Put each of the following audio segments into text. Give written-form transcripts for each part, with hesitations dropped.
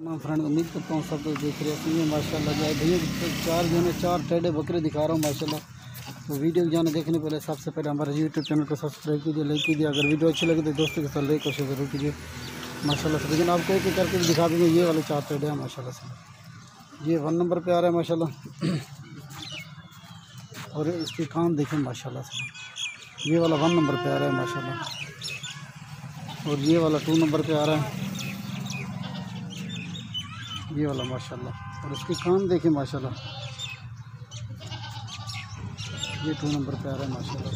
मैं फ्रेंड उम्मीद करता हूँ सब देख रहे हैं माशाल्लाह। जो है भैया चार टेढ़े बकरे दिखा रहा हूँ माशाल्लाह। तो वीडियो जाने देखने पहले सबसे पहले हमारे यूट्यूब चैनल को सब्सक्राइब कीजिए, लाइक कीजिए। अगर वीडियो अच्छी लगे तो दोस्तों के साथ लाइक और शेयर जरूर कीजिए माशाल्लाह से। लेकिन आपको एक करके भी दिखा देंगे। ये वाले चार टेढ़े हैं माशाल्लाह से। ये 1 नंबर पे आ रहा है माशाल्लाह। और इसकी कान देखें माशाल्लाह से। ये वाला 1 नंबर पे आ रहा है माशाल्लाह। और ये वाला 2 नंबर पे आ रहा है, ये वाला माशाल्लाह। और इसके कान देखें माशाल्लाह। ये 2 नंबर पे आ रहा है माशाल्लाह।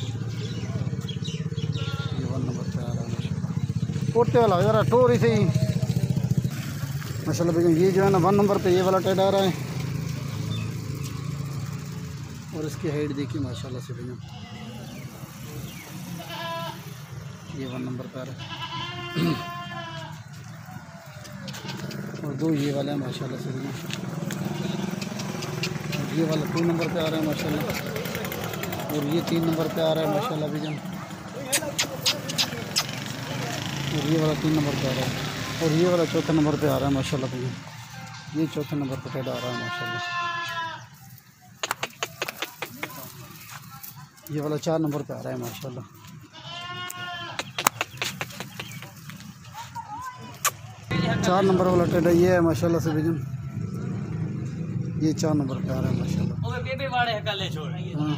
ये 1 नंबर पे आ रहा है माशाल्लाह। पोटे वाला यार टोर ही सही माशाल्लाह। ये जो है ना 1 नंबर पे ये वाला टेढ़ा आ रहा है। और इसकी हाइट देखिए माशाल्लाह से भैया। ये 1 नंबर पे आ रहा है। और 2 ये वाला है माशाल्लाह से भैया। ये वाला 2 नंबर पे आ रहा है माशाल्लाह। और ये 3 नंबर पे आ रहा है माशाल्लाह भैया। और ये वाला 3 नंबर पे आ रहा है। और ये वाला 4थे नंबर पे आ रहा है माशाल्लाह भैया। ये 4थे नंबर पे टेढ़ा आ रहा है माशाल्लाह। ये वाला 4 नंबर पे आ रहा है माशाल्लाह। चार नंबर वाला टेढ़ा ये है माशाल्लाह से भैया। ये 4 नंबर पे आ रहा है माशाल्लाह। हाँ।